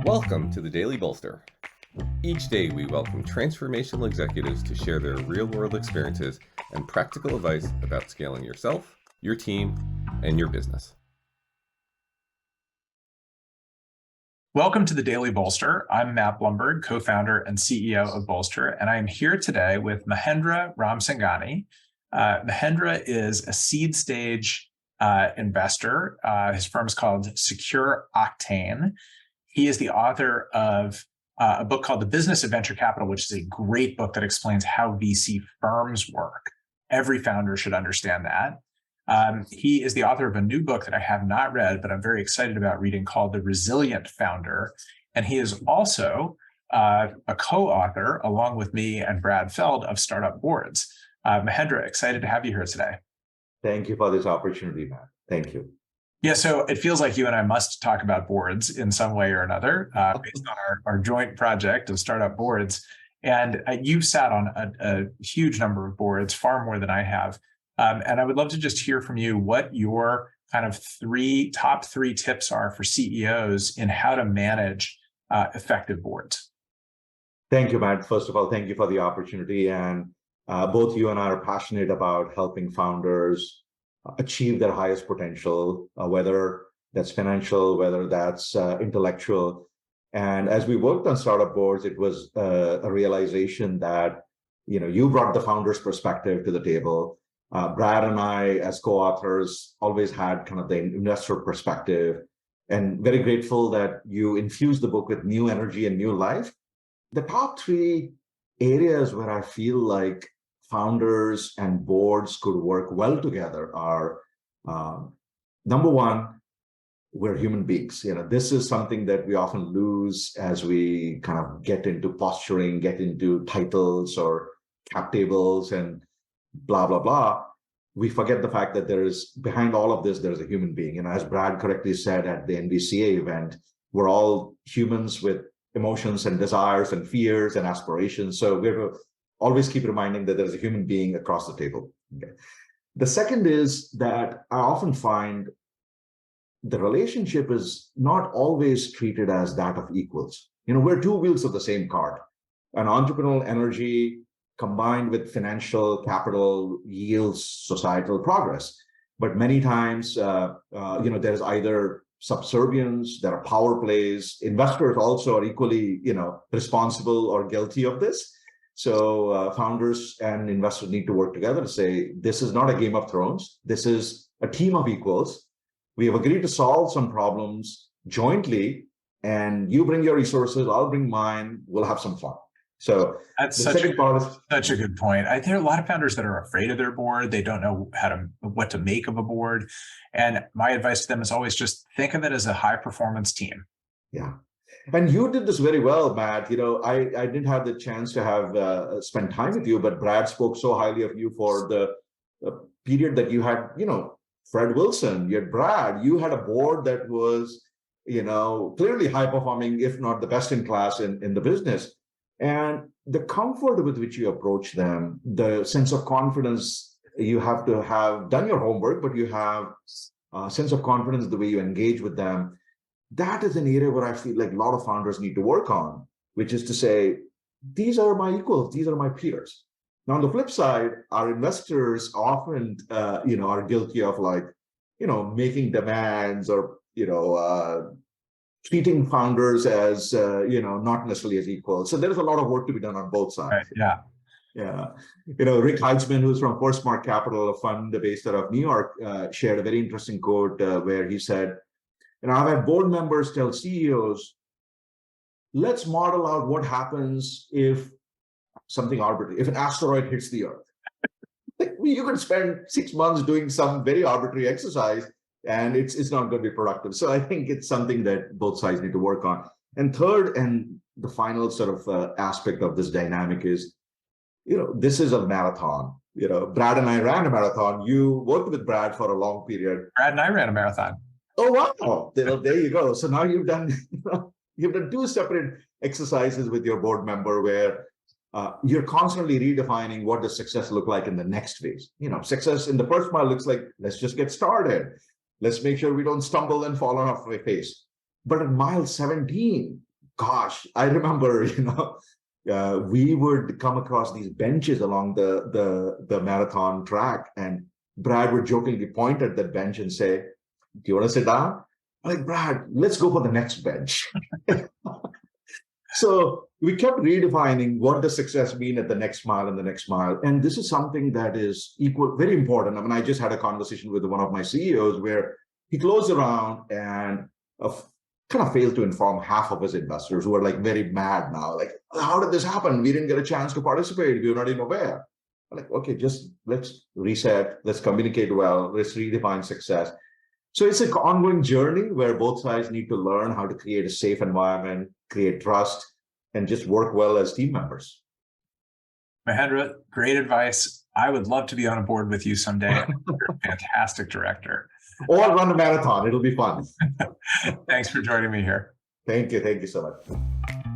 Welcome to the Daily Bolster. Each day we welcome transformational executives to share their real-world experiences and practical advice about scaling yourself, your team, and your business. Welcome to the Daily Bolster. I'm Matt Blumberg, co-founder and CEO of Bolster, and I am here today with Mahendra Ramsinghani. Mahendra is a seed stage investor. His firm is called Secure Octane. He is the author of a book called The Business of Venture Capital, which is a great book that explains how VC firms work. Every founder should understand that. He is the author of a new book that I have not read, but I'm very excited about reading, called The Resilient Founder. And he is also a co-author, along with me and Brad Feld, of Startup Boards. Mahendra, excited to have you here today. Thank you for this opportunity, Matt. Thank you. Yeah, so it feels like you and I must talk about boards in some way or another, based on our joint project of Startup Boards. And you've sat on a huge number of boards, far more than I have. And I would love to just hear from you what your kind of top three tips are for CEOs in how to manage effective boards. Thank you, Matt. First of all, thank you for the opportunity. And both you and I are passionate about helping founders achieve their highest potential, whether that's financial, whether that's intellectual. And as we worked on Startup Boards, it was a realization that, you brought the founder's perspective to the table. Brad and I, as co-authors, always had kind of the investor perspective, and very grateful that you infused the book with new energy and new life. The top three areas where I feel like founders and boards could work well together are, number one, we're human beings. This is something that we often lose as we kind of get into posturing, get into titles or cap tables and blah, blah, blah. We forget the fact that behind all of this, there's a human being. As Brad correctly said at the NBCA event, we're all humans with emotions and desires and fears and aspirations. So we have to always keep reminding that there's a human being across the table. Okay. The second is that I often find the relationship is not always treated as that of equals. We're two wheels of the same cart. An entrepreneurial energy combined with financial capital yields societal progress. But many times, there's either subservience, there are power plays. Investors also are equally, responsible or guilty of this. So founders and investors need to work together to say, this is not a Game of Thrones. This is a team of equals. We have agreed to solve some problems jointly, and you bring your resources, I'll bring mine, we'll have some fun. So that's such a good point. I think there are a lot of founders that are afraid of their board. They don't know what to make of a board. And my advice to them is always just think of it as a high performance team. Yeah. And you did this very well, Matt. I didn't have the chance to have spent time with you, but Brad spoke so highly of you for the period that you had, Fred Wilson, you had Brad, you had a board that was, clearly high performing, if not the best in class in the business. And the comfort with which you approach them, the sense of confidence, you have to have done your homework, but you have a sense of confidence the way you engage with them. That is an area where I feel like a lot of founders need to work on, which is to say, these are my equals, these are my peers. Now, on the flip side, our investors often, are guilty of making demands or, treating founders as, not necessarily as equals. So there's a lot of work to be done on both sides. Right, yeah. Yeah. Rick Heitzman, who's from Horsemark Capital, a fund based out of New York, shared a very interesting quote where he said, I've had board members tell CEOs, let's model out what happens if something arbitrary, if an asteroid hits the Earth. You could spend 6 months doing some very arbitrary exercise, and it's not going to be productive. So I think it's something that both sides need to work on. And third, and the final sort of aspect of this dynamic is, this is a marathon. Brad and I ran a marathon. You worked with Brad for a long period. Brad and I ran a marathon. Oh, wow. There you go. So now you've done two separate exercises with your board member where you're constantly redefining what does success look like in the next phase. Success in the first mile looks like, let's just get started. Let's make sure we don't stumble and fall on our face. But at mile 17, gosh, I remember, we would come across these benches along the marathon track, and Brad would jokingly point at that bench and say, "Do you want to sit down?" I'm like, "Brad, let's go for the next bench." So we kept redefining what does success mean at the next mile and the next mile. And this is something that is very important. I mean, I just had a conversation with one of my CEOs where he closed around and kind of failed to inform half of his investors, who are like very mad now. Like, how did this happen? We didn't get a chance to participate. We were not even aware. I'm like, okay, just let's reset. Let's communicate well. Let's redefine success. So it's an ongoing journey where both sides need to learn how to create a safe environment, create trust, and just work well as team members. Mahendra, great advice. I would love to be on a board with you someday. You're a fantastic director. Or run a marathon. It'll be fun. Thanks for joining me here. Thank you. Thank you so much.